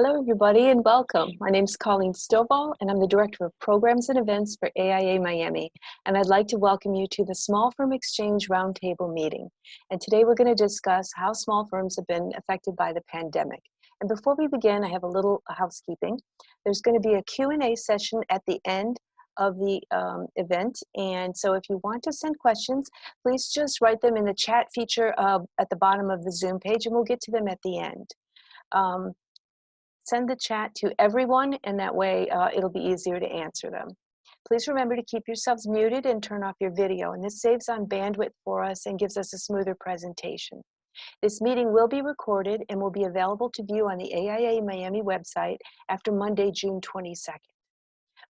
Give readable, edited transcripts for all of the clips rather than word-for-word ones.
Hello, everybody, and welcome. My name is Colleen Stovall, and I'm the Director of Programs and Events for AIA Miami. And I'd like to welcome you to the Small Firm Exchange Roundtable meeting. And today we're going to discuss how small firms have been affected by the pandemic. And before we begin, I have a little housekeeping. There's going to be a Q&A session at the end of the event. And so if you want to send questions, please just write them in the chat feature at the bottom of the Zoom page, and we'll get to them at the end. Send the chat to everyone, and that way it'll be easier to answer them. Please remember to keep yourselves muted and turn off your video, and this saves on bandwidth for us and gives us a smoother presentation. This meeting will be recorded and will be available to view on the AIA Miami website after Monday, June 22nd.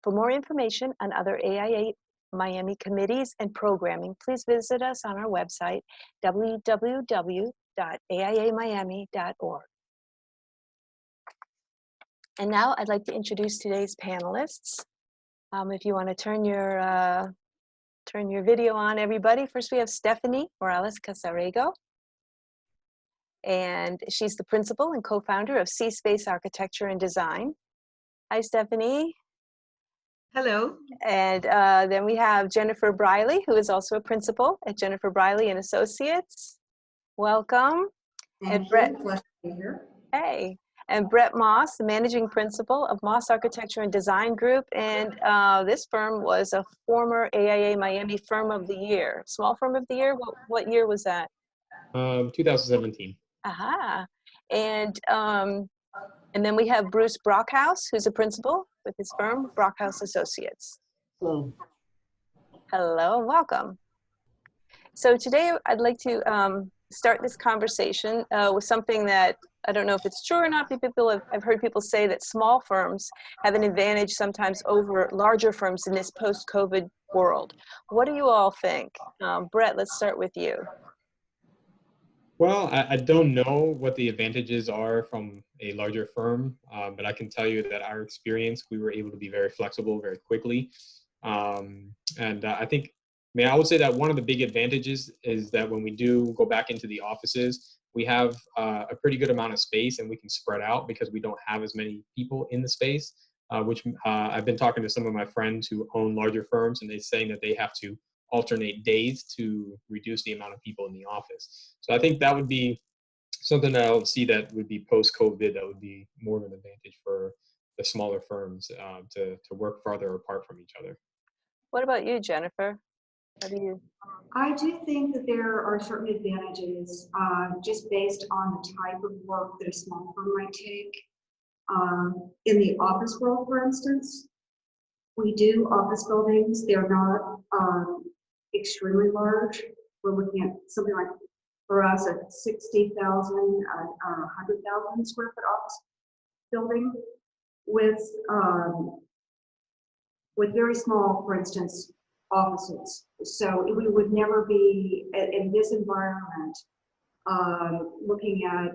For more information on other AIA Miami committees and programming, please visit us on our website, www.aiamiami.org. And now I'd like to introduce today's panelists. If you want to turn your video on, everybody. First, we have Stephanie Morales Casariego, and she's the principal and co-founder of C-Space Architecture and Design. Hi, Stephanie. Hello. And then we have Jenifer Briley, who is also a principal at Jenifer Briley and Associates. Welcome. Thank you. Pleasure to be here. Hey. And Brett Moss, the managing principal of Moss Architecture and Design Group. And this firm was a former AIA Miami Firm of the Year. Small Firm of the Year? What year was that? 2017. Aha. And then we have Bruce Brockhouse, who's a principal with his firm, Brockhouse Associates. Hello. Hello, and welcome. So today I'd like to start this conversation with something that I don't know if it's true or not, but I've heard people say that small firms have an advantage sometimes over larger firms in this post-COVID world. What do you all think? Brett, let's start with you. Well, I don't know what the advantages are from a larger firm, but I can tell you that our experience, we were able to be very flexible very quickly. I would say that one of the big advantages is that when we do go back into the offices, we have a pretty good amount of space and we can spread out because we don't have as many people in the space, which I've been talking to some of my friends who own larger firms, and they're saying that they have to alternate days to reduce the amount of people in the office. So I think that would be something that I would see that would be post-COVID, that would be more of an advantage for the smaller firms to work farther apart from each other. What about you, Jenifer? I do think that there are certain advantages just based on the type of work that a small firm might take. In the office world, for instance, we do office buildings. They're not extremely large. We're looking at something like, for us, a 60,000 or 100,000 square foot office building with very small, for instance, offices. So we would never be in this environment looking at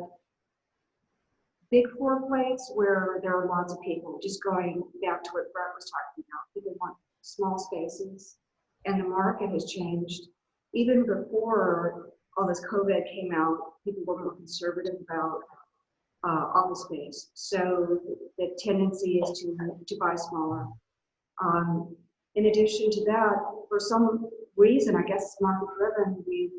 big floor plates where there are lots of people. Just going back to what Brett was talking about, people want small spaces, and the market has changed. Even before all this COVID came out, people were more conservative about office space. So the tendency is to buy smaller. In addition to that, for some reason, I guess it's market driven, we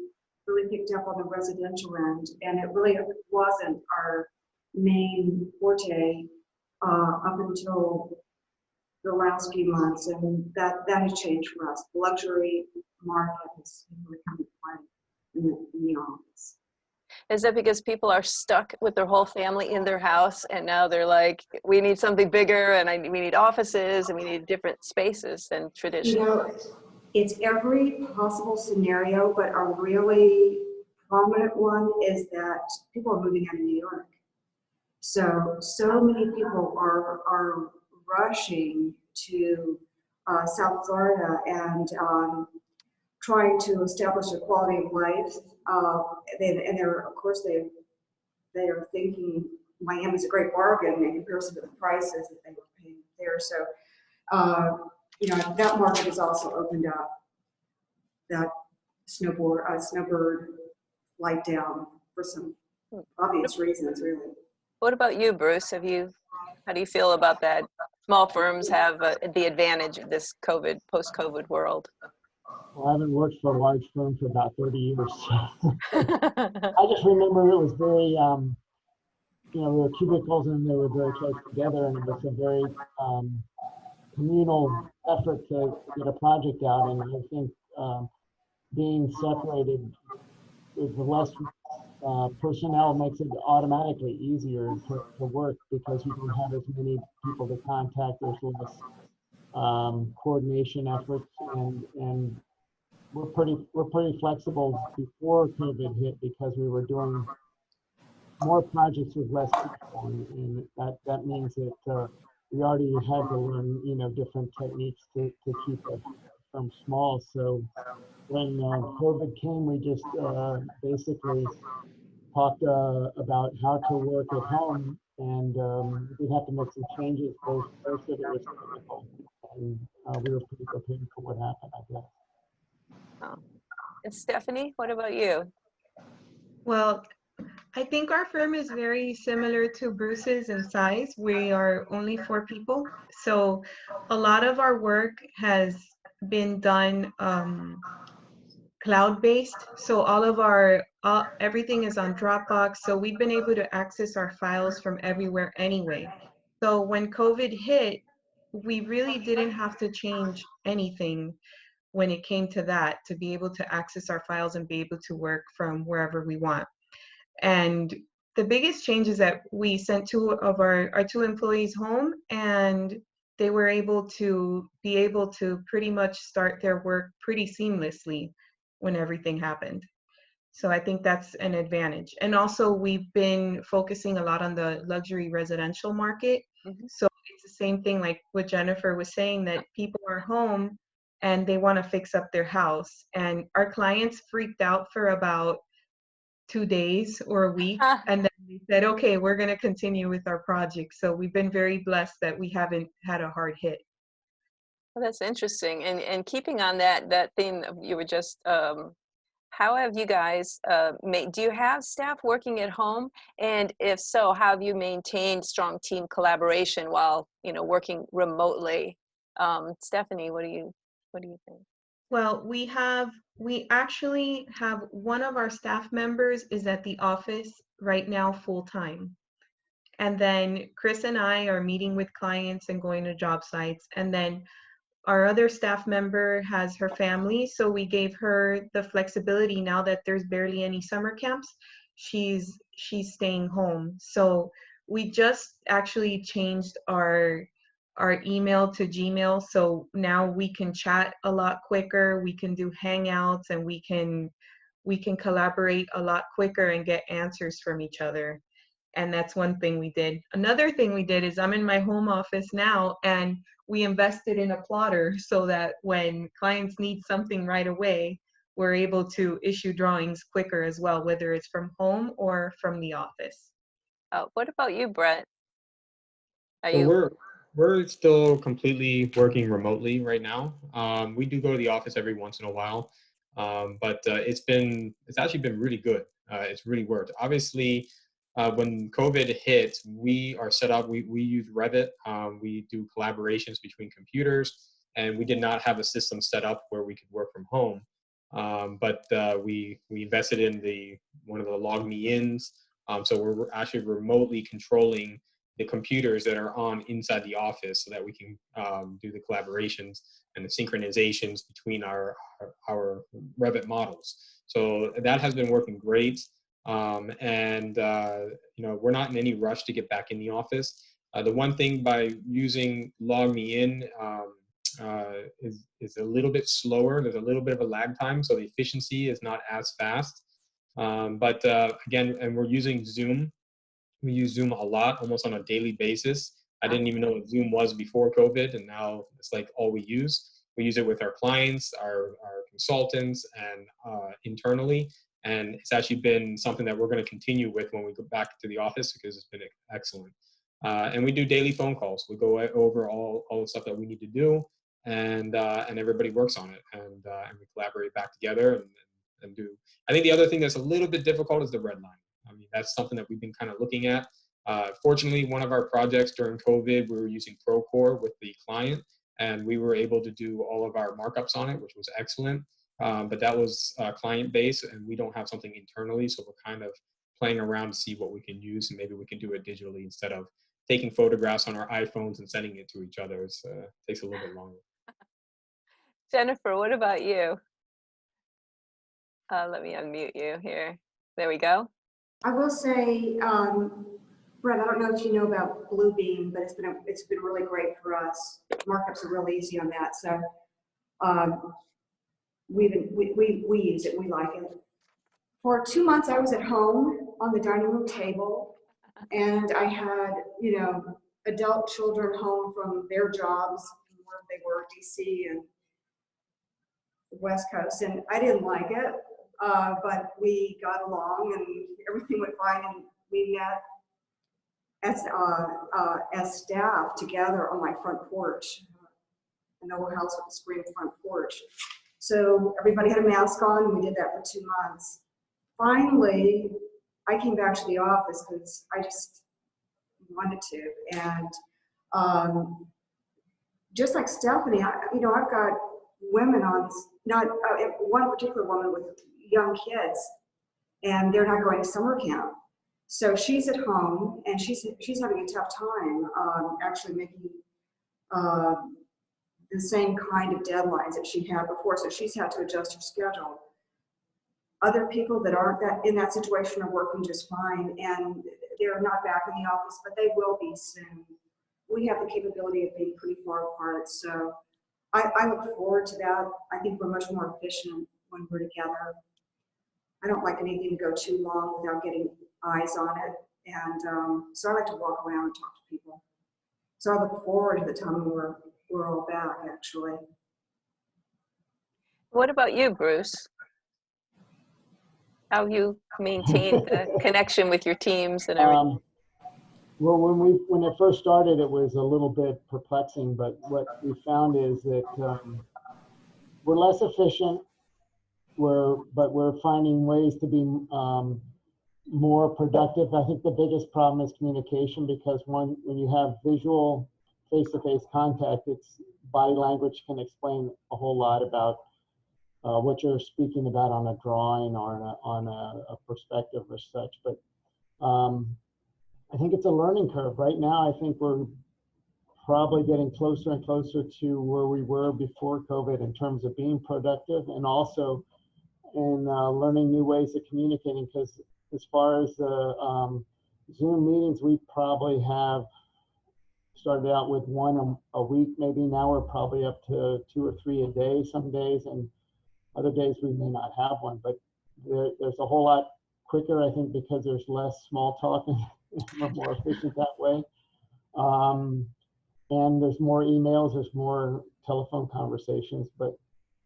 really picked up on the residential end, and it really wasn't our main forte up until the last few months, and that has changed for us. The luxury market has really come to play in the office. Is that because people are stuck with their whole family in their house, and now they're like, we need something bigger, and we need offices, and we need different spaces than traditional? You know, it's every possible scenario, but a really prominent one is that people are moving out of New York. So many people are rushing to South Florida and trying to establish a quality of life. And of course, they are thinking Miami's a great bargain in comparison to the prices that they were paying there. So, that market has also opened up. That snowbird flight down for some obvious reasons, really. What about you, Bruce? How do you feel about that? Small firms have the advantage of this post-COVID world. Well, I haven't worked for a large firm for about 30 years. So I just remember it was very, there were cubicles and they were very close together, and it was a very communal effort to get a project out. And I think being separated with less personnel makes it automatically easier to work because you don't have as many people to contact. There's less coordination efforts, and we're pretty flexible before COVID hit because we were doing more projects with less people, and that means that we already had to learn different techniques to keep it from small. So when COVID came, we just basically talked about how to work at home, and we had to make some changes. Most of it was technical, and we were pretty prepared for what happened, I guess. Oh. And Stephanie, what about you? Well, I think our firm is very similar to Bruce's in size. We are only 4 people. So a lot of our work has been done cloud-based. So all of everything is on Dropbox. So we've been able to access our files from everywhere anyway. So when COVID hit, we really didn't have to change anything when it came to that, to be able to access our files and be able to work from wherever we want. And the biggest change is that we sent 2 of our 2 employees home, and they were able to pretty much start their work pretty seamlessly when everything happened. So I think that's an advantage. And also we've been focusing a lot on the luxury residential market. Mm-hmm. So it's the same thing like what Jenifer was saying, that people are home and they want to fix up their house. And our clients freaked out for about 2 days or a week, and then we said, okay, we're going to continue with our project. So we've been very blessed that we haven't had a hard hit. Well, that's interesting. And keeping on that theme you were just, how have you guys do you have staff working at home? And if so, how have you maintained strong team collaboration while working remotely? Stephanie, what do you think? Well, we actually have one of our staff members is at the office right now full time. And then Chris and I are meeting with clients and going to job sites. And then our other staff member has her family. So we gave her the flexibility now that there's barely any summer camps. She's staying home. So we just actually changed our email to Gmail. So now we can chat a lot quicker. We can do hangouts, and we can collaborate a lot quicker and get answers from each other. And that's one thing we did. Another thing we did is I'm in my home office now, and we invested in a plotter so that when clients need something right away, we're able to issue drawings quicker as well, whether it's from home or from the office. What about you, Brett? We're still completely working remotely right now. We do go to the office every once in a while, but it's actually been really good. It's really worked. Obviously, when COVID hit, we are set up. We use Revit. We do collaborations between computers, and we did not have a system set up where we could work from home. But we invested in one of the log me ins. So we're actually remotely controlling the computers that are on inside the office so that we can do the collaborations and the synchronizations between our Revit models. So that has been working great. And we're not in any rush to get back in the office. The one thing by using Log Me In is a little bit slower. There's a little bit of a lag time, so the efficiency is not as fast. But again, and we're using Zoom. We use Zoom a lot, almost on a daily basis. I didn't even know what Zoom was before COVID, and now it's like all we use. We use it with our clients, our consultants, and internally. And it's actually been something that we're going to continue with when we go back to the office because it's been excellent. And we do daily phone calls. We go over all the stuff that we need to do, and everybody works on it, and we collaborate back together and do. I think the other thing that's a little bit difficult is the red line. I mean, that's something that we've been kind of looking at. Fortunately, one of our projects during COVID, we were using Procore with the client, and we were able to do all of our markups on it, which was excellent. But that was client-based, and we don't have something internally, so we're kind of playing around to see what we can use, and maybe we can do it digitally instead of taking photographs on our iPhones and sending it to each other. It takes a little bit longer. Jenifer, what about you? Let me unmute you here. There we go. I will say, Brett, I don't know if you know about Bluebeam, but it's been really great for us. Markups are real easy on that, so we use it. We like it. For 2 months, I was at home on the dining room table, and I had, you know, adult children home from their jobs, where they were, DC and West Coast, and I didn't like it, but we got along and everything went fine, and we met as staff together on my front porch, an old house with a screen front porch. So everybody had a mask on, and we did that for 2 months. Finally, I came back to the office because I just wanted to, and just like Stephanie, you know, I've got women on, not one particular woman with young kids, and they're not going to summer camp. So she's at home, and she's having a tough time actually making the same kind of deadlines that she had before. So she's had to adjust her schedule. Other people that aren't in that situation are working just fine, and they're not back in the office, but they will be soon. We have the capability of being pretty far apart, so I look forward to that. I think we're much more efficient when we're together. I don't like anything to go too long without getting eyes on it, and so I like to walk around and talk to people. So I look forward to the time when we're all back, actually. What about you, Bruce? How you maintain the connection with your teams and everything? Well, when it first started, it was a little bit perplexing, but what we found is that we're less efficient, but we're finding ways to be more productive. I think the biggest problem is communication, because when you have visual face-to-face contact, it's body language can explain a whole lot about what you're speaking about on a drawing or on a perspective or such. But I think it's a learning curve. Right now, I think we're probably getting closer and closer to where we were before COVID in terms of being productive, and also in learning new ways of communicating, because as far as the Zoom meetings, we probably have started out with one a week, maybe now we're probably up to 2 or 3 a day some days, and other days we may not have one, but there's a whole lot quicker, I think, because there's less small talk and we're more efficient that way. And there's more emails, there's more telephone conversations, but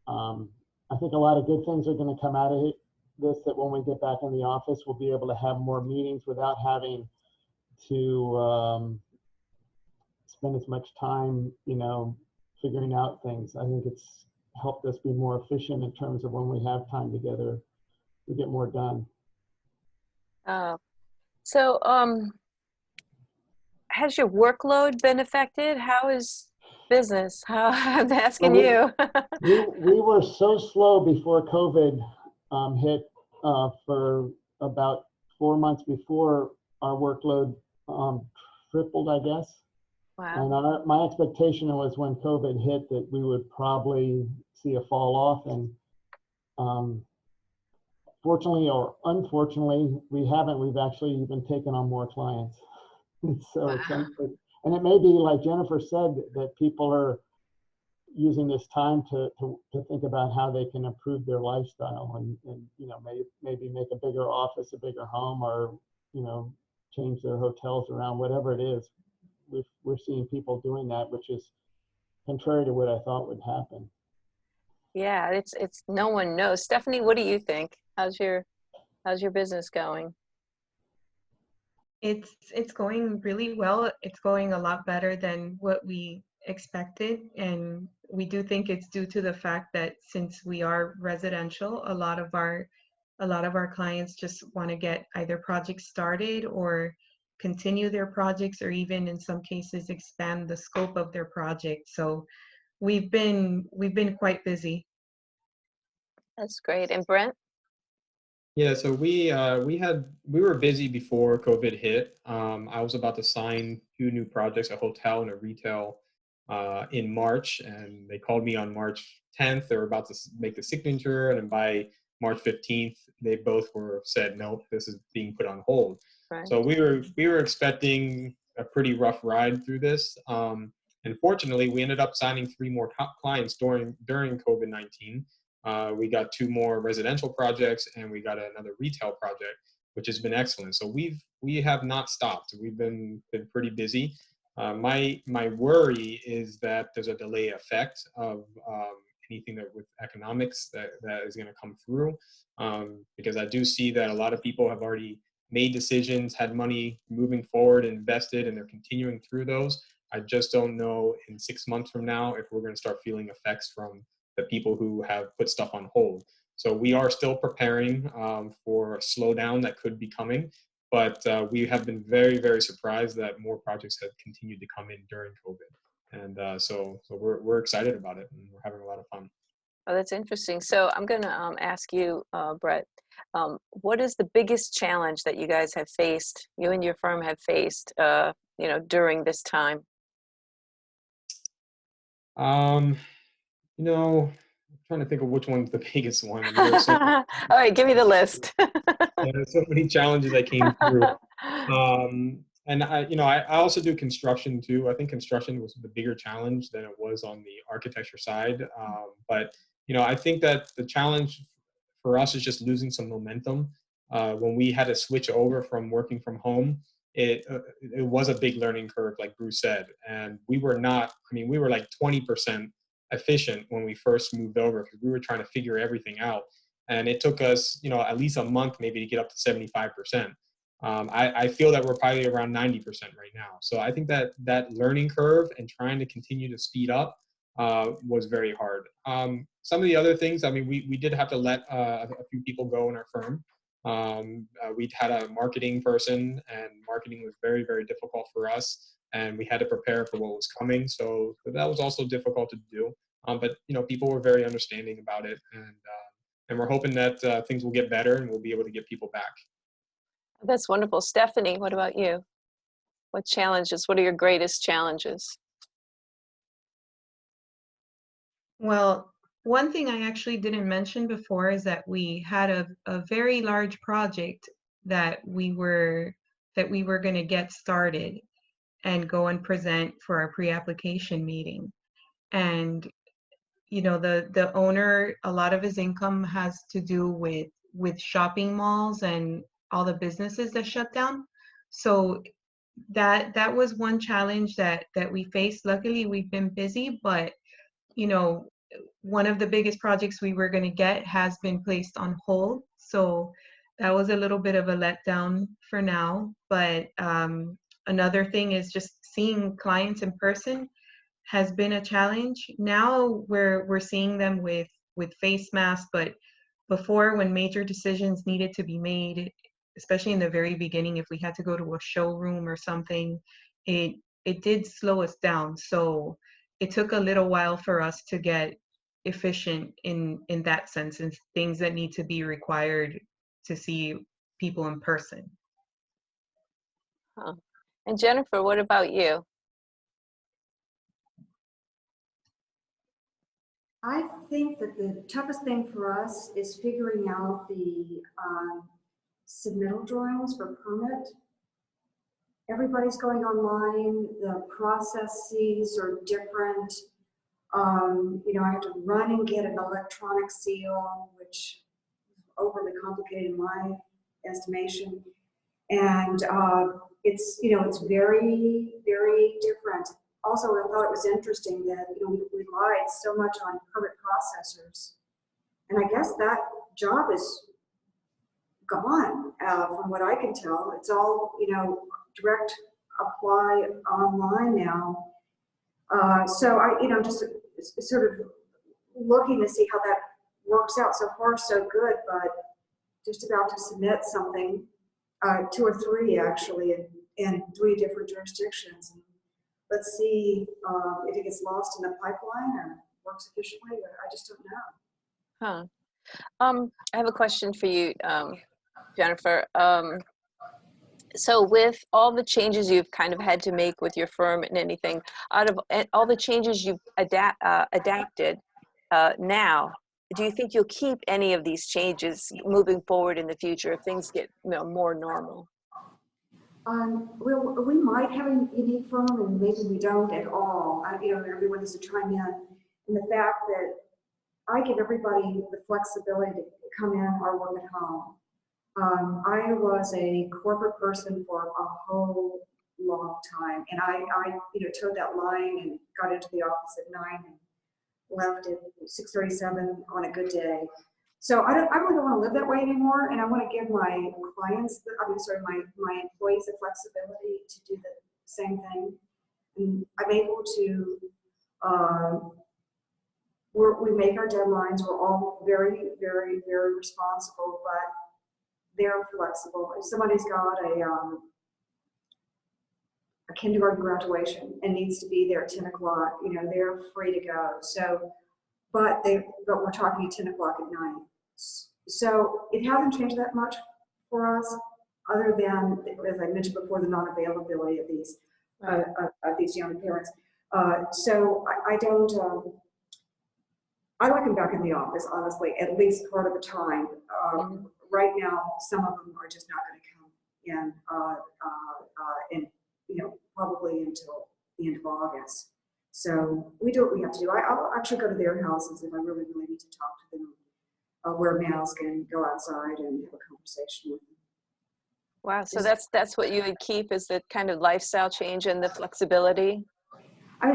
I think a lot of good things are going to come out of this, that when we get back in the office, we'll be able to have more meetings without having to spend as much time, you know, figuring out things. I think it's helped us be more efficient in terms of when we have time together, we get more done. So has your workload been affected? How is business? I'm asking you. we were so slow before COVID hit for about 4 months before. Our workload tripled, I guess. Wow. And my expectation was when COVID hit that we would probably see a fall off, and fortunately or unfortunately, we haven't. We've actually even taken on more clients. So wow. and it may be like Jenifer said, that people are using this time to think about how they can improve their lifestyle, and you know, maybe make a bigger office, a bigger home, or you know, change their hotels around, whatever it is. We're seeing people doing that, which is contrary to what I thought would happen. Yeah, it's no one knows. Stephanie, what do you think? How's your business going? It's going really well. It's going a lot better than what we expected, and we do think it's due to the fact that since we are residential, a lot of our clients just want to get either projects started or continue their projects, or even in some cases expand the scope of their project. So we've been quite That's great. And Brent? Yeah, so we were busy before COVID hit. I was about to sign 2 new projects, a hotel and a retail, in March, and they called me on March 10th. They were about to make the signature, and then by March 15th, they both were said, nope, this is being put on hold. Right. So we were expecting a pretty rough ride through this. And fortunately, we ended up signing 3 more clients during COVID-19. We got 2 more residential projects, and we got another retail project, which has been excellent. So we have not stopped. We've been pretty busy. My worry is that there's a delay effect of anything that with economics that is going to come through, because I do see that a lot of people have already made decisions, had money moving forward, invested, and they're continuing through those. I just don't know in 6 months from now if we're going to start feeling effects from the people who have put stuff on hold. So we are still preparing for a slowdown that could be coming, but we have been very, very surprised that more projects have continued to come in during COVID. And so we're excited about it, and we're having a lot of fun. Oh, that's interesting. So I'm going to ask you, Brett, what is the biggest challenge that you guys have faced, you and your firm have faced, during this time? I'm trying to think of which one's the biggest one. I mean, there's so All right, give me the list. there's so many challenges that came through. And I also do construction too. I think construction was the bigger challenge than it was on the architecture side. But I think that the challenge for us is just losing some momentum. When we had to switch over from working from home, it was a big learning curve, like Bruce said. And we were like 20% efficient when we first moved over, because we were trying to figure everything out. And it took us, at least a month maybe to get up to 75%. I feel that we're probably around 90% right now. So I think that learning curve and trying to continue to speed up was very hard. Some of the other things, we did have to let a few people go in our firm. We'd had a marketing person, and marketing was very, very difficult for us. And we had to prepare for what was coming. So that was also difficult to do. But people were very understanding about it. And we're hoping that things will get better and we'll be able to get people back. That's wonderful. Stephanie, what about you? What are your greatest challenges? Well, one thing I actually didn't mention before is that we had a very large project that we were going to get started and go and present for our pre-application meeting. And the owner, a lot of his income has to do with shopping malls and all the businesses that shut down. So that was one challenge that we faced. Luckily, we've been busy, but one of the biggest projects we were going to get has been placed on hold. So that was a little bit of a letdown for now. But another thing is just seeing clients in person has been a challenge. Now we're seeing them with face masks, but before, when major decisions needed to be made, especially in the very beginning, if we had to go to a showroom or something, it did slow us down. So it took a little while for us to get efficient in that sense, and things that need to be required to see people in person. Huh. And Jenifer, what about you? I think that the toughest thing for us is figuring out the submittal drawings for permit. Everybody's going online. The processes are different. I have to run and get an electronic seal, which is overly complicated in my estimation. And it's very, very different. Also, I thought it was interesting that we relied so much on permit processors, and I guess that job is gone from what I can tell. It's all direct apply online now. So I just sort of looking to see how that works out. So far, so good, but just about to submit something, 2 or 3 actually, and in 3 different jurisdictions. And let's see if it gets lost in the pipeline or works efficiently. I just don't know. Huh. I have a question for you, Jenifer. So with all the changes you've kind of had to make with your firm and anything, out of all the changes you've adapted now, do you think you'll keep any of these changes moving forward in the future if things get more normal? Well, we might have a unique firm, and maybe we don't at all. Everyone has to chime in the fact that I give everybody the flexibility to come in or work at home. I was a corporate person for a whole long time, and I towed that line and got into the office at 9 and left at 6:37 on a good day. So I really don't want to live that way anymore, and I want to give my clients, my employees the flexibility to do the same thing. And I'm able to, we make our deadlines. We're all very, very, very responsible, but they're flexible. If somebody's got a kindergarten graduation and needs to be there at 10 o'clock, they're free to go. So, but we're talking 10 o'clock at night. So it hasn't changed that much for us, other than, as I mentioned before, the non-availability of these young parents. So I don't. I like them back in the office, honestly, at least part of the time. Right now, some of them are just not going to come in, and probably until the end of August. So we do what we have to do. I'll actually go to their houses if I really, really need to talk to them. I'll wear a mask and go outside and have a conversation with them. Wow, so that's what you would keep, is the kind of lifestyle change and the flexibility? I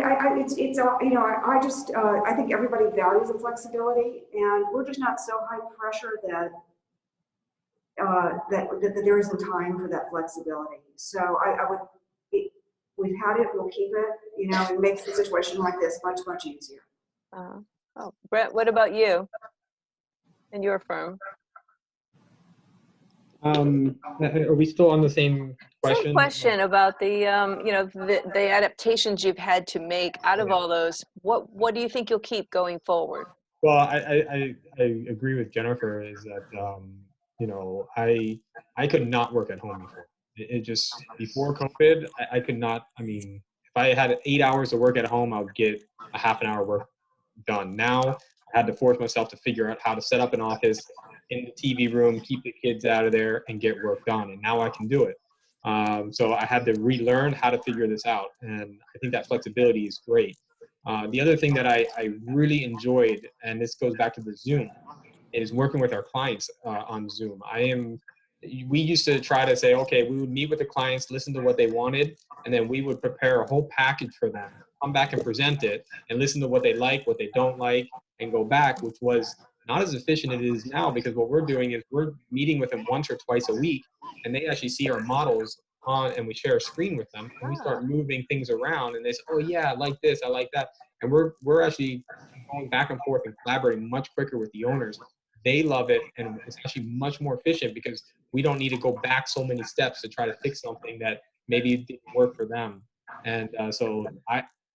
think everybody values the flexibility, and we're just not so high pressure that there isn't time for that flexibility. So we've had it, we'll keep it. It makes the situation like this much, much easier. Oh, Brett, what about you and your firm? Are we still on the same question? Same question about the the adaptations you've had to make. Out of all those, what do you think you'll keep going forward? Well, I agree with Jenifer, is that I could not work at home before. It just, before COVID, I could not. I mean, if I had 8 hours to work at home, I would get a half an hour work done. Now I had to force myself to figure out how to set up an office in the TV room, keep the kids out of there, and get work done. And now I can do it. So I had to relearn how to figure this out. And I think that flexibility is great. The other thing that I really enjoyed, and this goes back to the Zoom, is working with our clients on Zoom. We used to try to say, okay, we would meet with the clients, listen to what they wanted, and then we would prepare a whole package for them, come back and present it, and listen to what they like, what they don't like, and go back, which was not as efficient as it is now, because what we're doing is we're meeting with them once or twice a week, and they actually see our models on, and we share a screen with them, and we start moving things around, and they say, oh yeah, I like this, I like that. And we're actually going back and forth and collaborating much quicker with the owners. They love it, and it's actually much more efficient because we don't need to go back so many steps to try to fix something that maybe didn't work for them. And so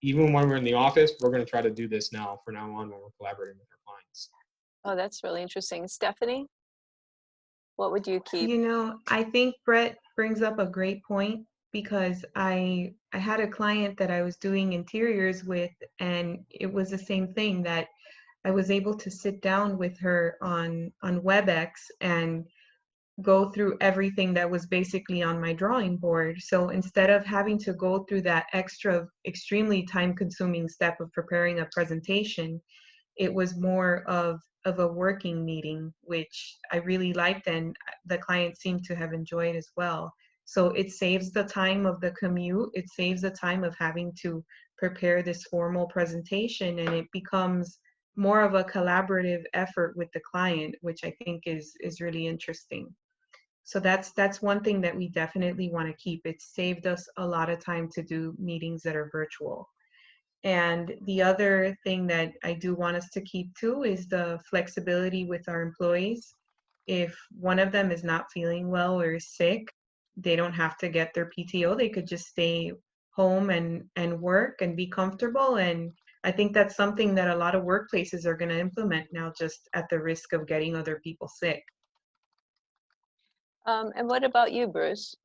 even when we're in the office, we're going to try to do this now, from now on, when we're collaborating with our clients. Oh, that's really interesting. Stephanie, what would you keep? I think Brett brings up a great point, because I had a client that I was doing interiors with, and it was the same thing, that I was able to sit down with her on WebEx and go through everything that was basically on my drawing board. So instead of having to go through that extra, extremely time-consuming step of preparing a presentation, it was more of a working meeting, which I really liked, and the client seemed to have enjoyed as well. So it saves the time of the commute, it saves the time of having to prepare this formal presentation, and it becomes more of a collaborative effort with the client, which I think is really interesting. So that's one thing that we definitely want to keep. It's saved us a lot of time to do meetings that are virtual. And the other thing that I do want us to keep too is the flexibility with our employees. If one of them is not feeling well or is sick, they don't have to get their PTO. They could just stay home and work and be comfortable. And I think that's something that a lot of workplaces are going to implement now, just at the risk of getting other people sick. And what about you, Bruce?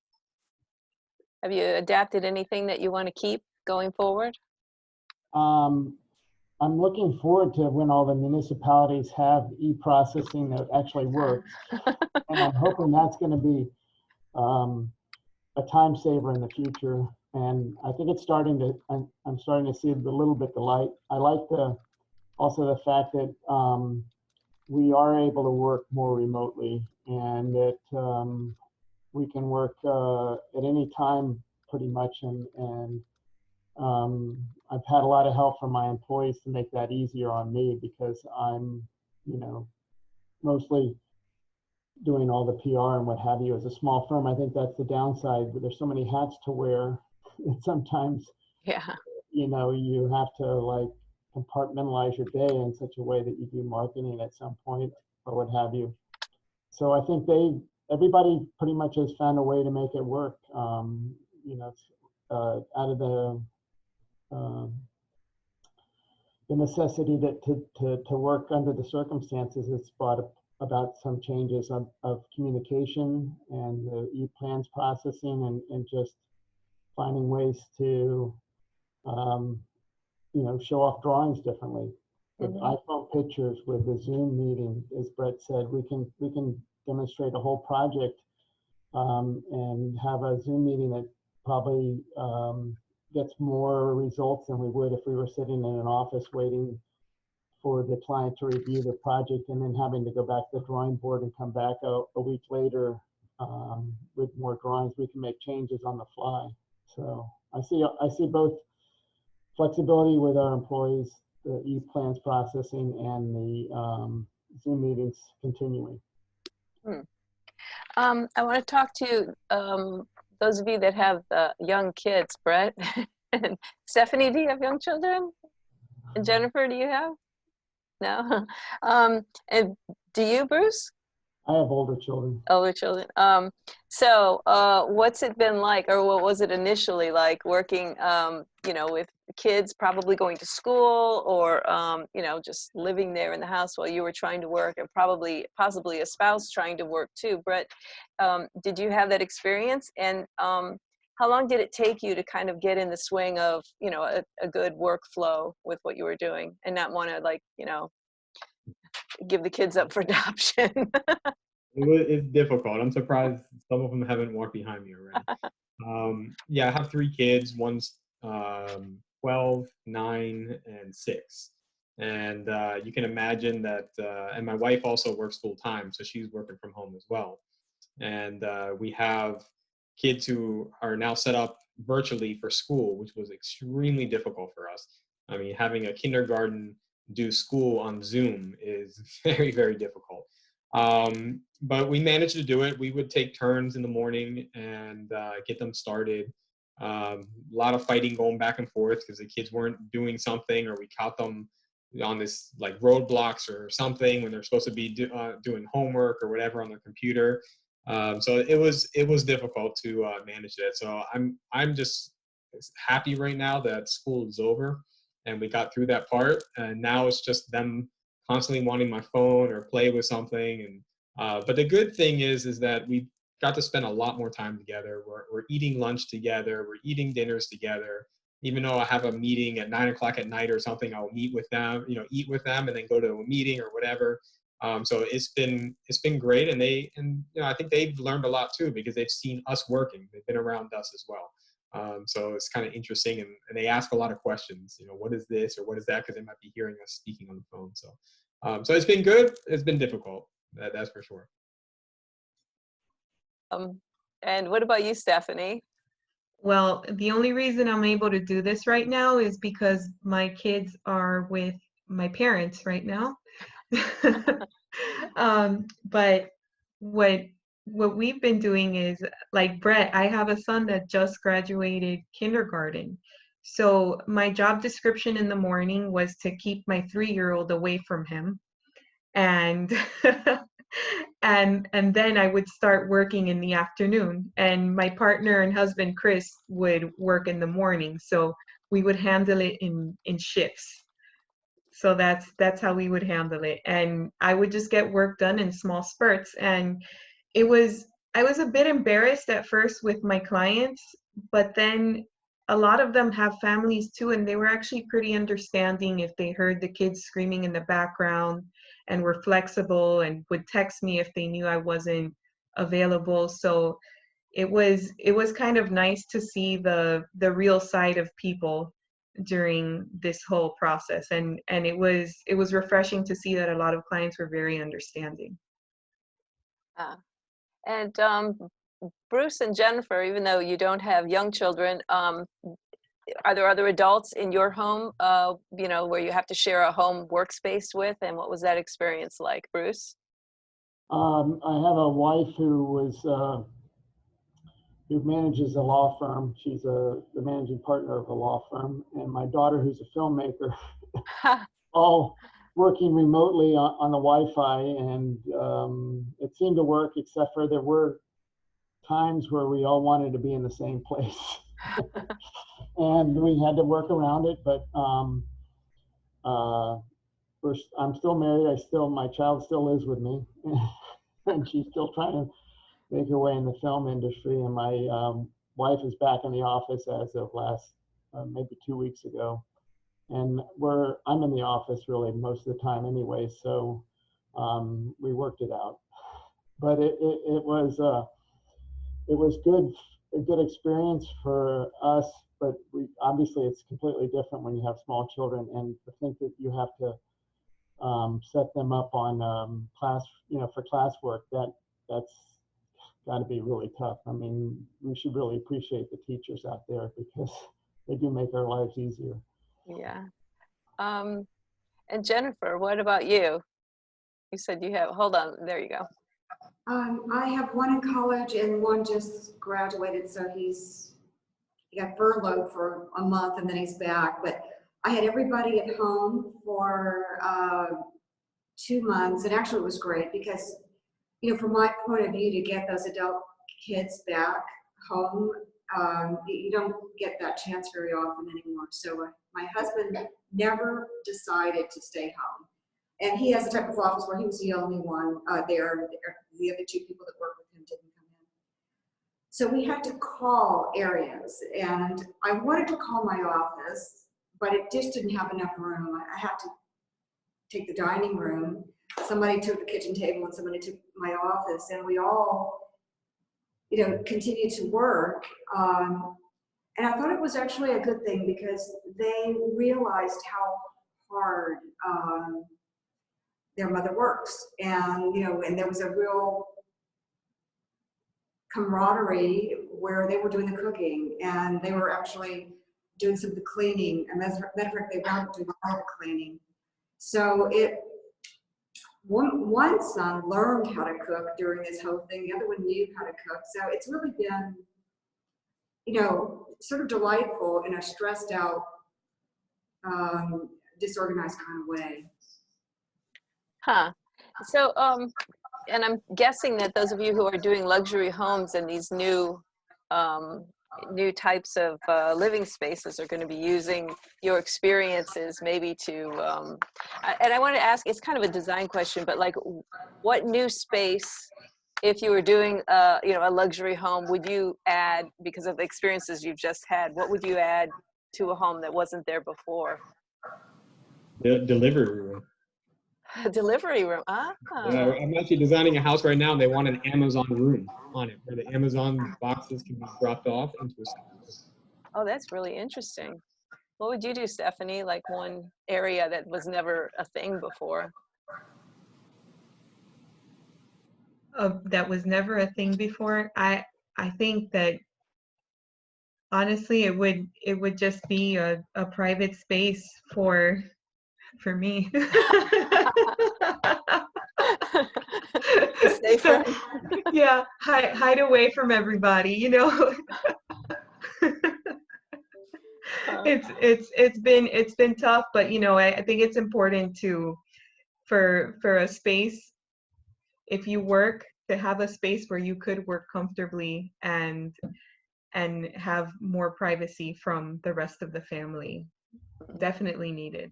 Have you adapted anything that you want to keep going forward? I'm looking forward to when all the municipalities have e-processing that actually works. And I'm hoping that's going to be a time saver in the future. And I think it's starting to, I'm starting to see a little bit the light. I like also the fact that we are able to work more remotely, and that we can work at any time pretty much. And I've had a lot of help from my employees to make that easier on me, because I'm, mostly doing all the PR and what have you. As a small firm, I think that's the downside, but there's so many hats to wear. And sometimes, Yeah. You have to like compartmentalize your day in such a way that you do marketing at some point or what have you. So I think everybody pretty much has found a way to make it work. Out of the necessity to work under the circumstances, it's brought about some changes of communication and the e-plans processing, and just finding ways to show off drawings differently. With iPhone pictures, with the Zoom meeting, as Brett said, we can demonstrate a whole project and have a Zoom meeting that probably gets more results than we would if we were sitting in an office waiting for the client to review the project and then having to go back to the drawing board and come back a week later with more drawings. We can make changes on the fly. So I see both flexibility with our employees, the e-plans processing, and the Zoom meetings continuing. I want to talk to those of you that have young kids, Brett and Stephanie. Do you have young children? And Jenifer, do you have? No. And do you, Bruce? I have older children. Older children. So what's it been like, or what was it initially like working, with kids probably going to school, or, just living there in the house while you were trying to work, and possibly a spouse trying to work too. Brett, did you have that experience? And how long did it take you to kind of get in the swing of, a good workflow with what you were doing, and not want to give the kids up for adoption? It's difficult. I'm surprised some of them haven't walked behind me already. Yeah, I have 3 kids. One's 12, 9, and 6. And you can imagine that, and my wife also works full time, so she's working from home as well. And we have kids who are now set up virtually for school, which was extremely difficult for us. I mean, having a kindergarten do school on Zoom is very, very difficult. But we managed to do it. We would take turns in the morning and get them started. A lot of fighting going back and forth because the kids weren't doing something, or we caught them on this like roadblocks or something when they're supposed to be doing homework or whatever on their computer. So it was difficult to manage that. So I'm just happy right now that school is over and we got through that part. And now it's just them constantly wanting my phone or play with something. And but the good thing is that we got to spend a lot more time together. We're eating lunch together. We're eating dinners together. Even though I have a meeting at 9 o'clock at night or something, I'll meet with them, eat with them, and then go to a meeting or whatever. So it's been great, and I think they've learned a lot too, because they've seen us working. They've been around us as well. So it's kind of interesting, and they ask a lot of questions. What is this or what is that? Because they might be hearing us speaking on the phone. So it's been good. It's been difficult. That's for sure. And what about you, Stephanie? Well, the only reason I'm able to do this right now is because my kids are with my parents right now. But what we've been doing is, like Brett, I have a son that just graduated kindergarten. So my job description in the morning was to keep my 3-year-old away from him. And and then I would start working in the afternoon, and my partner and husband Chris would work in the morning, so we would handle it in shifts. So that's how we would handle it, and I would just get work done in small spurts. And I was a bit embarrassed at first with my clients, but then a lot of them have families too, and they were actually pretty understanding if they heard the kids screaming in the background, and were flexible and would text me if they knew I wasn't available. So it was kind of nice to see the real side of people during this whole process, and it was refreshing to see that a lot of clients were very understanding. And Bruce and Jenifer, even though you don't have young children, are there other adults in your home, you know, where you have to share a home workspace with? And what was that experience like, Bruce? I have a wife who manages a law firm. She's the managing partner of a law firm, and my daughter, who's a filmmaker, all working remotely on the Wi-Fi, and it seemed to work, except for there were times where we all wanted to be in the same place. And we had to work around it, but I'm still married. My child still lives with me, and she's still trying to make her way in the film industry. And my wife is back in the office as of last, maybe 2 weeks ago. And I'm in the office really most of the time anyway, so we worked it out. But it was a good experience for us. But obviously it's completely different when you have small children, and to think that you have to set them up on class, for classwork, that's got to be really tough. I mean, we should really appreciate the teachers out there, because they do make our lives easier. Yeah. And Jenifer, what about you? You said you have, hold on, there you go. I have one in college and one just graduated, so he got furloughed for a month and then he's back. But I had everybody at home for 2 months, and actually it was great because, from my point of view, to get those adult kids back home, you don't get that chance very often anymore. So my husband never decided to stay home. And he has a type of office where he was the only one there. The other 2 people that worked with him didn't come in. So we had to call areas, and I wanted to call my office, but it just didn't have enough room. I had to take the dining room. Somebody took the kitchen table and somebody took my office, and we all, continued to work. And I thought it was actually a good thing because they realized how hard their mother works. And, and there was a real camaraderie where they were doing the cooking and they were actually doing some of the cleaning. And as a matter of fact, they wound up doing all the cleaning. So one son learned how to cook during this whole thing. The other one knew how to cook. So it's really been, sort of delightful in a stressed out, disorganized kind of way. Huh. So, and I'm guessing that those of you who are doing luxury homes and these new types of living spaces are going to be using your experiences maybe to, and I wanted to ask, it's kind of a design question, but like what new space, if you were doing a luxury home, would you add, because of the experiences you've just had, what would you add to a home that wasn't there before? The delivery room. A delivery room. Ah. Yeah, I'm actually designing a house right now, and they want an Amazon room on it, where the Amazon boxes can be dropped off into a space. Oh, that's really interesting. What would you do, Stephanie? Like one area that was never a thing before? That was never a thing before. I think that honestly, it would just be a private space for me. Safer. Yeah, hide away from everybody, It's been tough, but I think it's important for a space if you work, to have a space where you could work comfortably and have more privacy from the rest of the family. Definitely needed.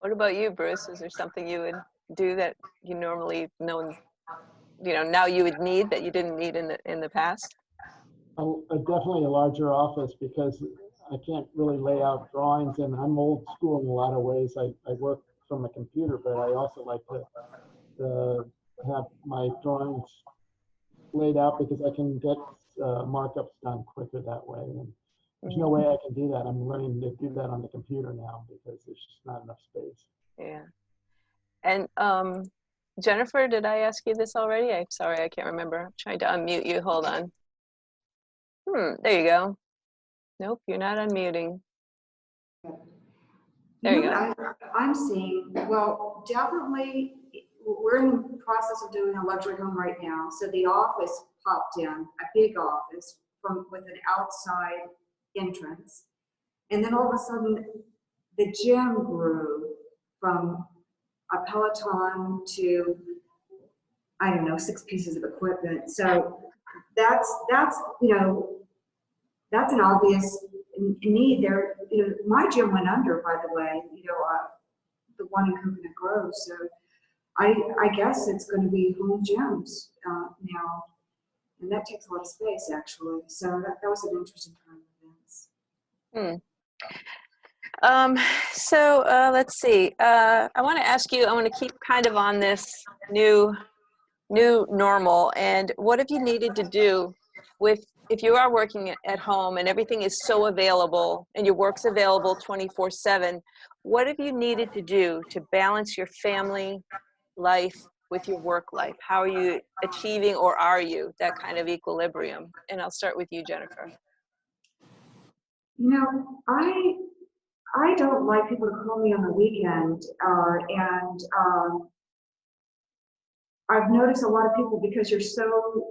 What about you, Bruce? Is there something you would do that you normally know, now you would need that you didn't need in the past? Definitely a larger office, because I can't really lay out drawings, and I'm old school in a lot of ways. I work from a computer, but I also like to have my drawings laid out, because I can get markups done quicker that way. And there's no way I can do that. I'm learning to do that on the computer now, because there's just not enough space. Yeah. And Jenifer, did I ask you this already? I'm sorry, I can't remember. I'm trying to unmute you. Hold on. There you go. Nope, you're not unmuting. There you go. I'm seeing, well, definitely, we're in the process of doing a luxury home right now. So the office popped in, a big office with an outside entrance. And then all of a sudden, the gym grew from a Peloton to, I don't know, 6 pieces of equipment. So that's that's an obvious need there. My gym went under, by the way, the one in Coconut Grove. So I guess it's going to be home gyms now, and that takes a lot of space, actually. So that was an interesting turn of events. So let's see. I want to ask you, I want to keep kind of on this new normal, and what have you needed to do if you are working at home and everything is so available and your work's available 24/7, what have you needed to do to balance your family life with your work life? How are you achieving, or are you, that kind of equilibrium? And I'll start with you, Jenifer. I don't like people to call me on the weekend, and I've noticed a lot of people, because you're so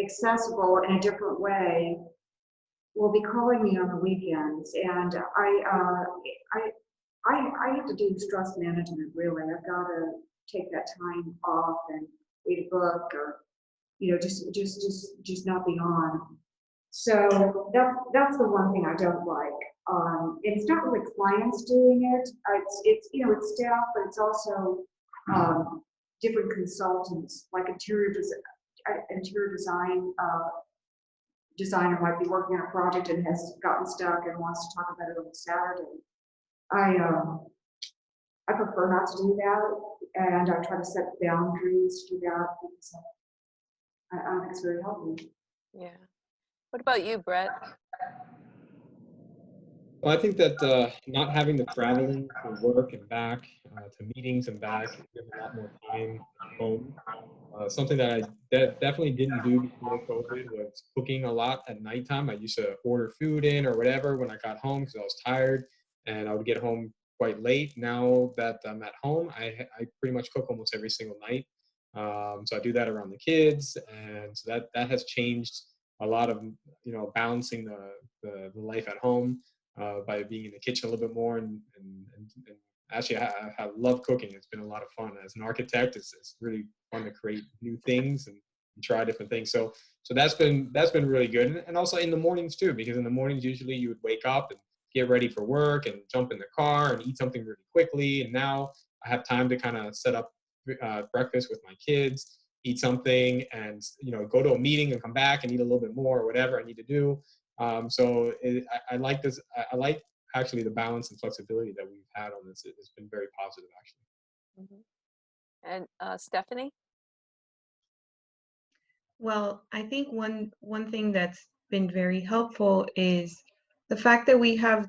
accessible in a different way, will be calling me on the weekends, and I have to do stress management, really. I've got to take that time off and read a book, or just not be on. So that's the one thing I don't like. It's not really clients doing it. It's staff, but it's also different consultants, like interior design designer might be working on a project and has gotten stuck and wants to talk about it on Saturday. I prefer not to do that, and I try to set boundaries for that, because I don't think it's very healthy. Yeah. What about you, Brett? Well, I think that not having the traveling to work and back, to meetings and back, gives a lot more time at home. Something that I definitely didn't do before COVID was cooking a lot at nighttime. I used to order food in or whatever when I got home because I was tired, and I would get home quite late. Now that I'm at home, I pretty much cook almost every single night. So I do that around the kids, and so that has changed a lot of balancing the life at home by being in the kitchen a little bit more, and actually I love cooking. It's been a lot of fun. As an architect, it's really fun to create new things and try different things. So that's been really good, and also in the mornings too, because in the mornings usually you would wake up and get ready for work and jump in the car and eat something really quickly, and now I have time to kind of set up breakfast with my kids, eat something, and go to a meeting and come back and eat a little bit more or whatever I need to do. I like this. I like actually the balance and flexibility that we've had on this. It's been very positive, actually. Mm-hmm. And Stephanie? Well, I think one thing that's been very helpful is the fact that we have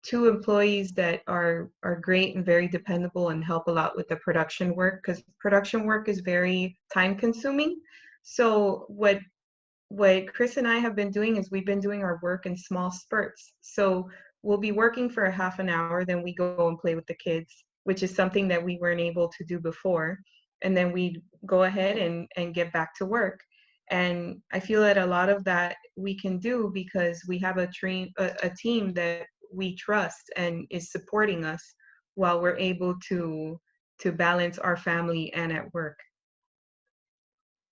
2 employees that are great and very dependable and help a lot with the production work, because production work is very time consuming. So what Chris and I have been doing is we've been doing our work in small spurts. So we'll be working for a half an hour, then we go and play with the kids, which is something that we weren't able to do before. And then we'd go ahead and get back to work. And I feel that a lot of that we can do because we have a team that we trust and is supporting us while we're able to balance our family and at work.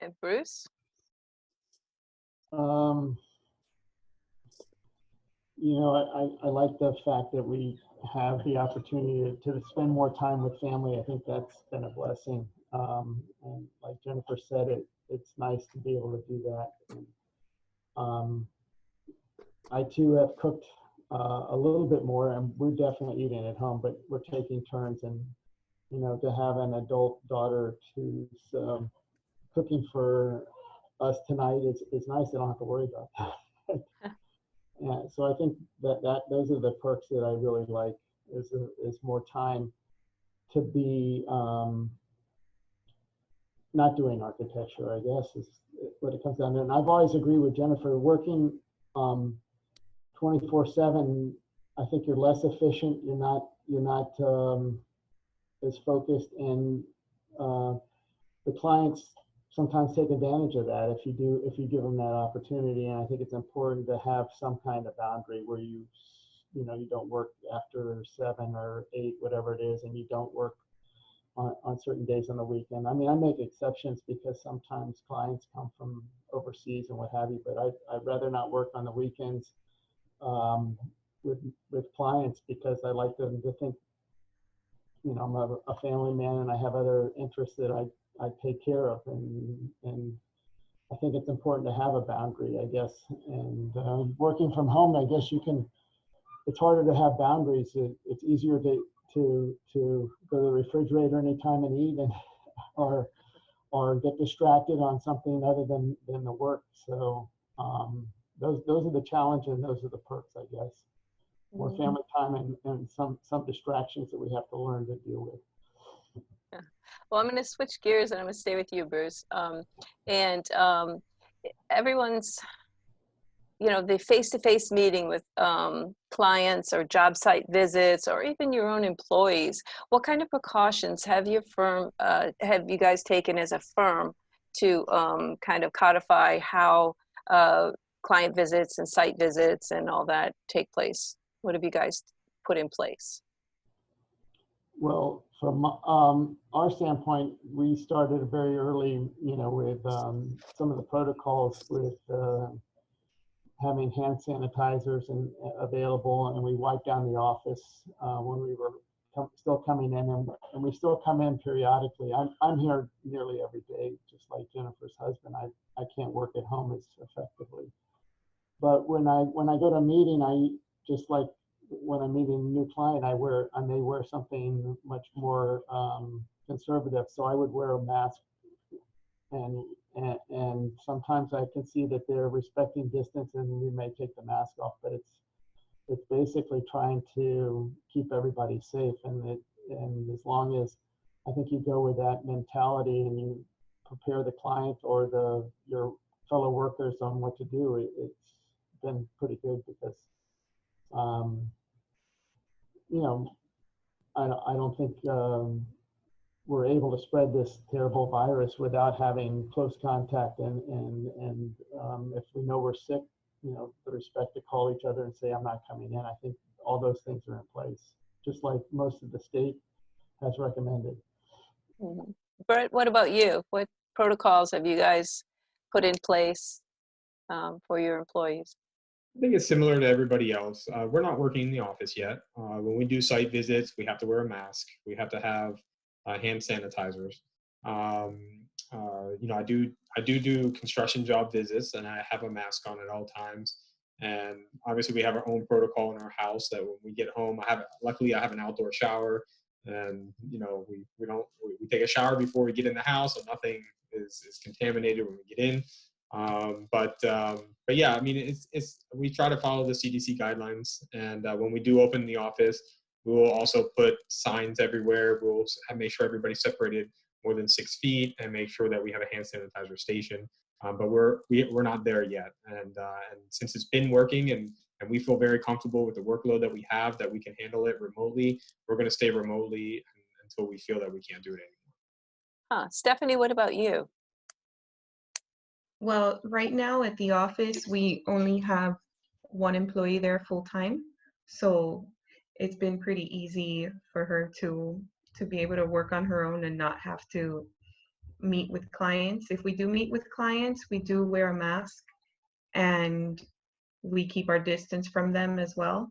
And Bruce? You know, I like the fact that we have the opportunity to spend more time with family. I think that's been a blessing. And like Jenifer said, it's nice to be able to do that. And, I too have cooked a little bit more, and we're definitely eating at home, but we're taking turns. And you know, to have an adult daughter who's cooking for us tonight is nice. I don't have to worry about that. Yeah, so I think that those are the perks that I really like is more time to be not doing architecture, I guess, is what it comes down to. And I've always agreed with Jenifer, working 24/7, I think you're less efficient. You're not as focused, and the clients sometimes take advantage of that if you give them that opportunity. And I think it's important to have some kind of boundary where you don't work after 7 or 8, whatever it is, and you don't work on certain days on the weekend. I mean, I make exceptions because sometimes clients come from overseas and what have you, but I'd rather not work on the weekends with clients because I like them to think, you know, I'm a family man and I have other interests that I take care of, and I think it's important to have a boundary, I guess. And working from home, I guess it's harder to have boundaries. It's easier to go to the refrigerator anytime and eat, and or get distracted on something other than the work. So those are the challenges, and those are the perks, I guess. More family time and some distractions that we have to learn to deal with. Yeah. Well, I'm going to switch gears and I'm going to stay with you, Bruce. Everyone's, you know, the face-to-face meeting with clients or job site visits or even your own employees. What kind of precautions have you guys taken as a firm to kind of codify how client visits and site visits and all that take place? What have you guys put in place? Well, from our standpoint, we started very early, you know, with some of the protocols with having hand sanitizers available, and we wiped down the office when we were still coming in, and we still come in periodically. I'm here nearly every day, just like Jenifer's husband. I can't work at home as effectively. But when I go to a meeting, I just like when I'm meeting a new client, I may wear something much more conservative. So I would wear a mask, and sometimes I can see that they're respecting distance, and we may take the mask off. But it's basically trying to keep everybody safe, and as long as I think you go with that mentality and you prepare the client or your fellow workers on what to do, it's been pretty good because you know, I don't think we're able to spread this terrible virus without having close contact, and if we know we're sick, you know, the respect to call each other and say, I'm not coming in. I think all those things are in place, just like most of the state has recommended. Mm-hmm. Brett, what about you? What protocols have you guys put in place for your employees? I think it's similar to everybody else. We're not working in the office yet. When we do site visits, we have to wear a mask. We have to have hand sanitizers. You know, I do construction job visits, and I have a mask on at all times. And obviously, we have our own protocol in our house that when we get home, luckily I have an outdoor shower, and you know, we take a shower before we get in the house, so nothing is contaminated when we get in. But yeah, I mean, we try to follow the CDC guidelines, and when we do open the office, we will also put signs everywhere. We'll make sure everybody's separated more than 6 feet, and make sure that we have a hand sanitizer station. But we're not there yet, and since it's been working and we feel very comfortable with the workload that we have, that we can handle it remotely, we're going to stay remotely until we feel that we can't do it anymore. Stephanie, what about you? Well, right now at the office, we only have one employee there full time. So it's been pretty easy for her to be able to work on her own and not have to meet with clients. If we do meet with clients, we do wear a mask and we keep our distance from them as well.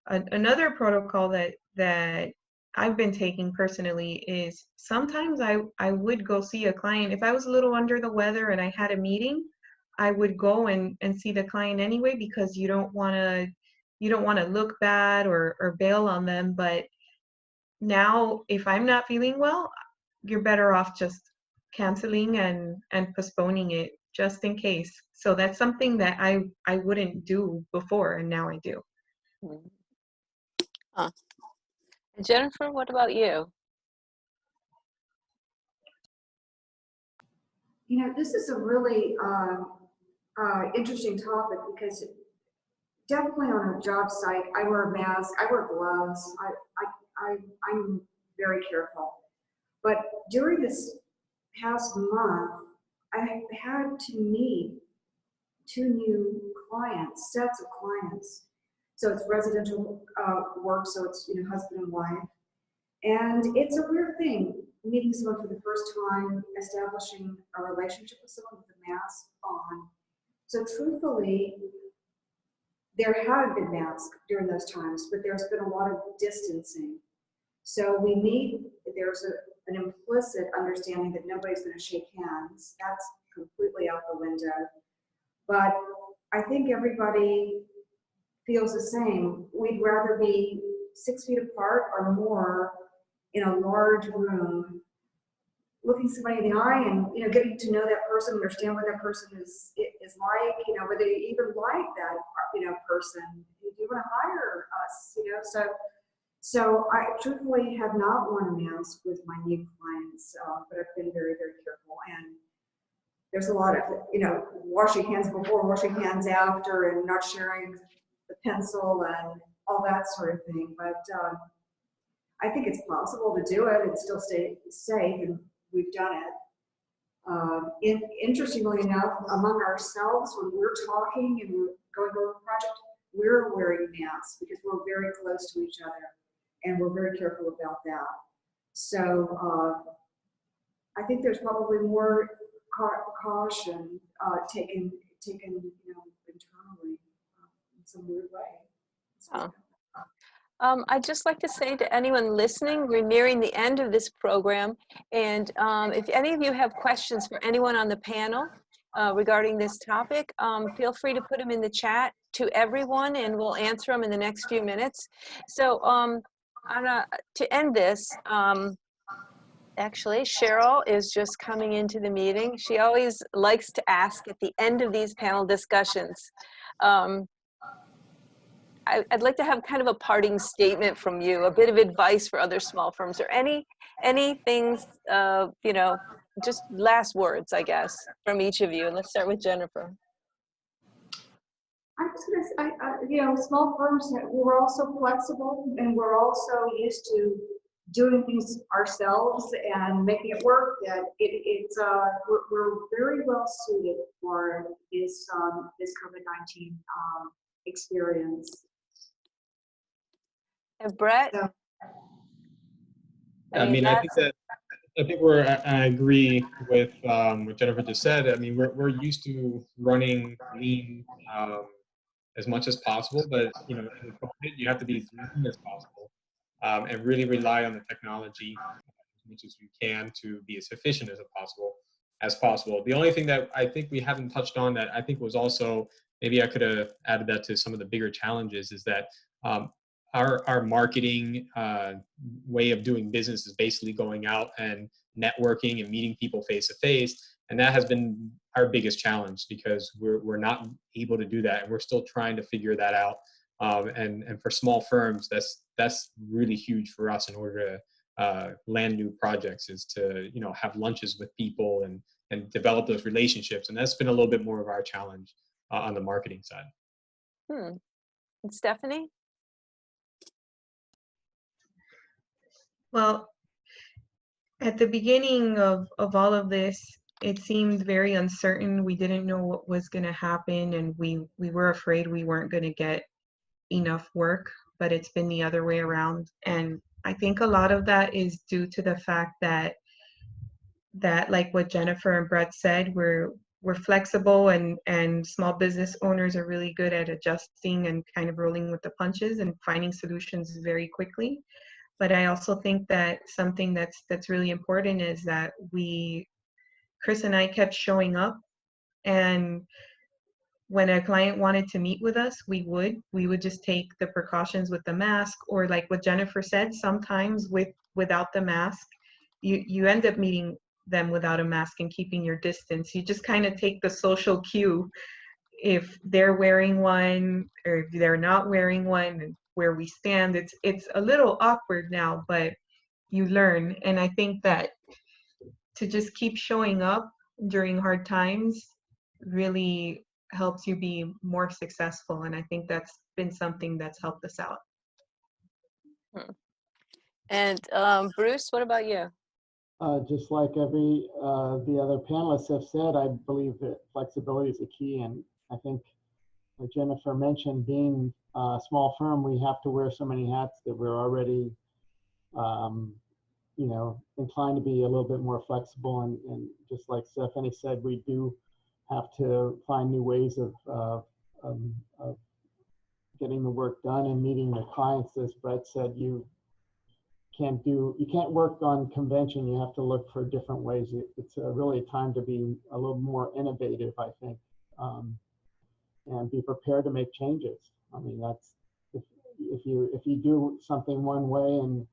Another protocol that I've been taking personally is sometimes I would go see a client. If I was a little under the weather and I had a meeting, I would go and see the client anyway, because you don't want to look bad or bail on them. But now if I'm not feeling well, you're better off just canceling and postponing it just in case. So that's something that I wouldn't do before, and now I do. Huh. And Jenifer, what about you? You know, this is a really interesting topic, because definitely on a job site, I wear a mask, I wear gloves, I'm very careful. But during this past month, I had to meet 2 new clients, sets of clients. So it's residential work, so it's, you know, husband and wife. And it's a weird thing, meeting someone for the first time, establishing a relationship with someone with a mask on. So truthfully, there have been masks during those times, but there's been a lot of distancing. So we meet, there's an implicit understanding that nobody's going to shake hands. That's completely out the window. But I think everybody feels the same. We'd rather be 6 feet apart or more in a large room, looking somebody in the eye and, you know, getting to know that person, understand what that person is like, you know, whether you even like that, you know, person. Do you want to hire us, you know? So I truthfully have not worn a mask with my new clients, but I've been very, very careful. And there's a lot of, you know, washing hands before, washing hands after, and not sharing the pencil and all that sort of thing. But I think it's possible to do it and still stay safe, and we've done it. Interestingly enough, among ourselves, when we're talking and we're going over a project, we're wearing masks because we're very close to each other, and we're very careful about that. So I think there's probably more caution taken, you know, internally in some weird way. Oh. I'd just like to say to anyone listening, we're nearing the end of this program, and if any of you have questions for anyone on the panel regarding this topic, feel free to put them in the chat to everyone, and we'll answer them in the next few minutes. So to end this, actually, Cheryl is just coming into the meeting. She always likes to ask at the end of these panel discussions. I'd like to have kind of a parting statement from you, a bit of advice for other small firms, or any things, you know, just last words, I guess, from each of you. And let's start with Jenifer. I'm just going to say, you know, small firms, we're also flexible, and we're also used to doing things ourselves and making it work. That we're very well suited for this COVID-19 experience. And Brett? So, I mean, I think I agree with what Jenifer just said. I mean, we're used to running lean as much as possible, but, you know, in COVID, you have to be as lean as possible and really rely on the technology as much as we can to be as efficient as possible. The only thing that I think we haven't touched on that I think was also, maybe I could have added that to some of the bigger challenges, is that our marketing way of doing business is basically going out and networking and meeting people face to face, and that has been our biggest challenge because we're not able to do that, and we're still trying to figure that out. And for small firms, that's really huge for us in order to land new projects, is to, you know, have lunches with people and develop those relationships, and that's been a little bit more of our challenge on the marketing side. And Stephanie? Well, at the beginning of all of this, it seemed very uncertain. We didn't know what was going to happen, and we were afraid we weren't going to get enough work, but it's been the other way around. And I think a lot of that is due to the fact that that, like what Jenifer and Brett said, we're flexible, and small business owners are really good at adjusting and kind of rolling with the punches and finding solutions very quickly. But I also think that something that's really important is that Chris and I kept showing up, and when a client wanted to meet with us, we would just take the precautions with the mask, or like what Jenifer said, sometimes without the mask, you end up meeting them without a mask and keeping your distance. You just kind of take the social cue if they're wearing one or if they're not wearing one, and where we stand. It's a little awkward now, but you learn. And I think that to just keep showing up during hard times really helps you be more successful. And I think that's been something that's helped us out. And Bruce, what about you? Just like the other panelists have said, I believe that flexibility is the key. And I think, like Jenifer mentioned, being a small firm, we have to wear so many hats that we're already, inclined to be a little bit more flexible. And just like Stephanie said, we do have to find new ways of getting the work done and meeting the clients. As Brett said, you can't work on convention. You have to look for different ways. It's really a time to be a little more innovative, I think, and be prepared to make changes. I mean, that's if you do something one way and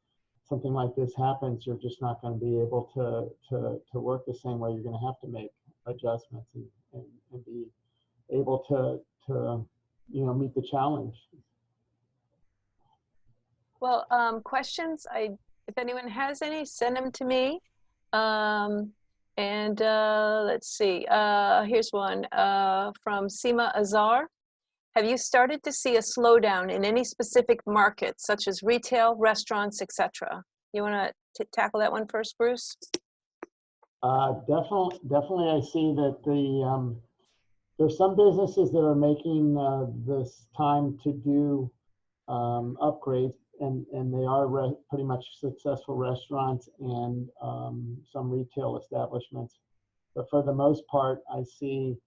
something like this happens, you're just not going to be able to work the same way. You're going to have to make adjustments and be able to meet the challenge. Well, questions, if anyone has any, send them to me. Let's see, here's one from Seema Azar. Have you started to see a slowdown in any specific markets, such as retail, restaurants, etc.? You want to tackle that one first, Bruce? Definitely, I see that there's some businesses that are making this time to do upgrades, and they are pretty much successful restaurants and some retail establishments. But for the most part, I see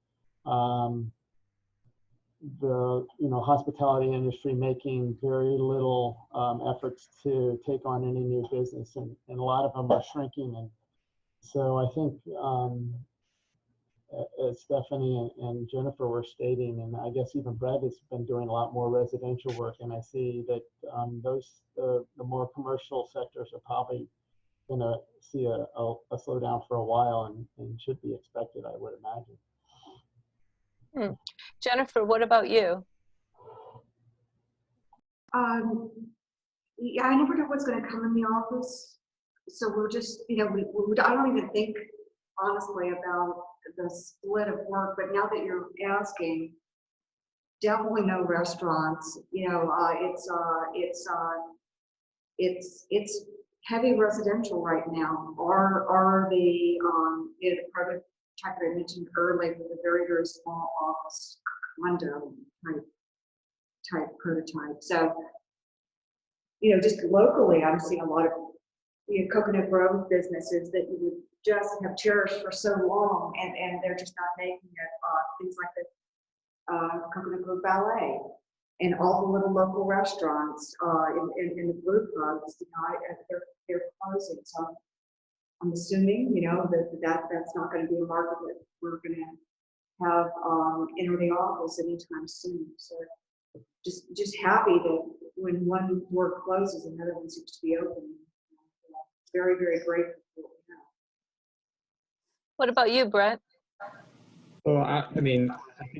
the hospitality industry making very little efforts to take on any new business, and a lot of them are shrinking. And so I think, as Stephanie and Jenifer were stating, and I guess even Brett has been doing a lot more residential work, and I see that the more commercial sectors are probably going to see a slowdown for a while, and should be expected, I would imagine. Jenifer, what about you? Yeah, I never know what's going to come in the office, so we're just, I don't even think honestly about the split of work. But now that you're asking, definitely no restaurants. It's heavy residential right now. Are the prototype that I mentioned earlier, with a very, very small office condo type prototype. So, just locally, I'm seeing a lot of Coconut Grove businesses that you would just have cherished for so long, and they're just not making it. Things like the Coconut Grove Ballet and all the little local restaurants in the brew pubs, they're closing. So I'm assuming, that's not going to be a market that we're going to have enter the office anytime soon. So just happy that when one door closes, another one seems to be open. Very, very grateful for what we have. What about you, Brett? Well, I think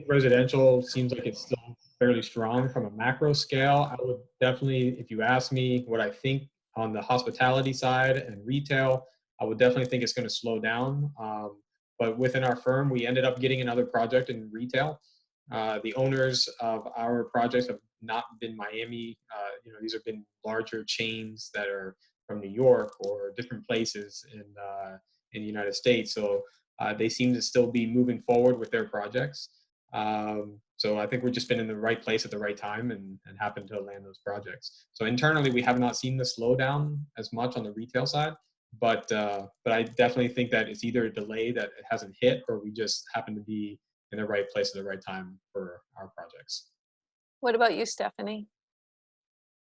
residential seems like it's still fairly strong from a macro scale. I would definitely, if you ask me what I think on the hospitality side and retail, I would definitely think it's going to slow down. But within our firm, we ended up getting another project in retail. The owners of our projects have not been Miami. These have been larger chains that are from New York or different places in the United States. So they seem to still be moving forward with their projects. So I think we've just been in the right place at the right time and happened to land those projects. So internally, we have not seen the slowdown as much on the retail side. I definitely think that it's either a delay that it hasn't hit, or we just happen to be in the right place at the right time for our projects. What about you, Stephanie?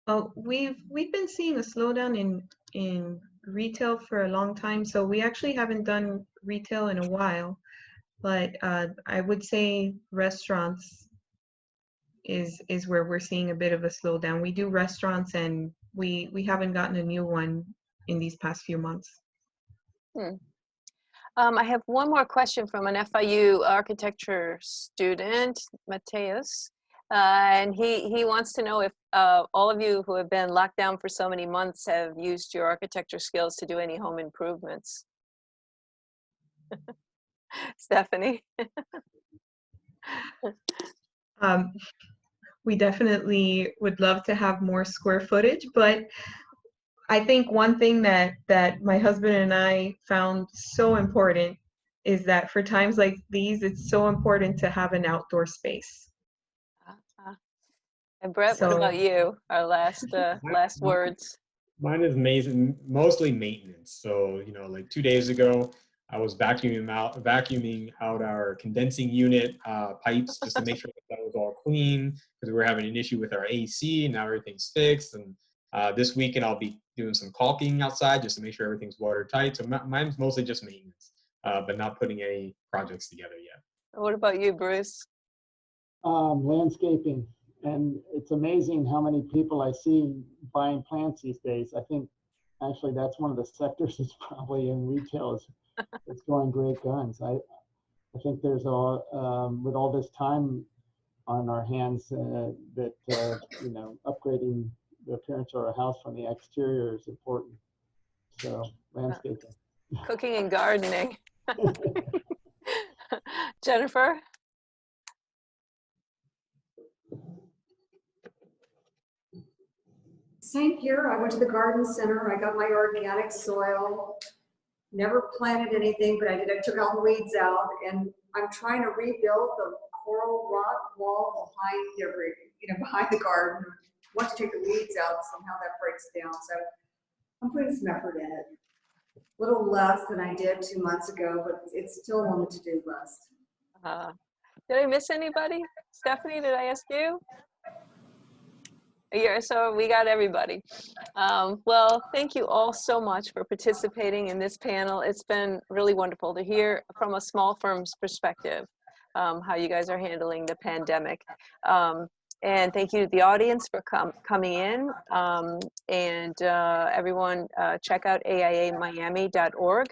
Oh, we've been seeing a slowdown in retail for a long time. So we actually haven't done retail in a while, but I would say restaurants is where we're seeing a bit of a slowdown. We do restaurants, and we haven't gotten a new one in these past few months. I have one more question from an FIU architecture student, Mateus. And he wants to know if all of you who have been locked down for so many months have used your architecture skills to do any home improvements. Stephanie? We definitely would love to have more square footage, but I think one thing that my husband and I found so important is that for times like these, it's so important to have an outdoor space. And Brett, what about you? Our last words. Mine is mostly maintenance. So, you know, like 2 days ago, I was vacuuming out our condensing unit pipes just to make sure that was all clean, because we were having an issue with our AC. Now everything's fixed. And this weekend I'll be doing some caulking outside just to make sure everything's watertight. So mine's mostly just maintenance, but not putting any projects together yet. What about you, Bruce? Landscaping. And it's amazing how many people I see buying plants these days. I think actually that's one of the sectors that's probably in retail it's going great guns. I think there's with all this time on our hands that you know, upgrading the appearance of our house from the exterior is important. So landscaping. Cooking and gardening. Jenifer? Same here. I went to the garden center. I got my organic soil. Never planted anything, but I took all the weeds out, and I'm trying to rebuild the coral rock wall behind the garden. Once you take the weeds out, somehow that breaks down. So I'm putting some effort in it. A little less than I did 2 months ago, but it's still on the to-do list. Did I miss anybody? Stephanie, did I ask you? Yeah, so we got everybody. Well, thank you all so much for participating in this panel. It's been really wonderful to hear from a small firm's perspective how you guys are handling the pandemic. And thank you to the audience for coming in. Everyone, check out aiamiami.org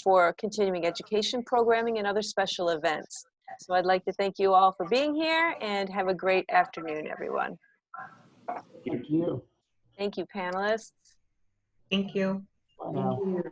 for continuing education programming and other special events. So I'd like to thank you all for being here, and have a great afternoon, everyone. Thank you. Thank you, panelists. Thank you. Bye now. Thank you.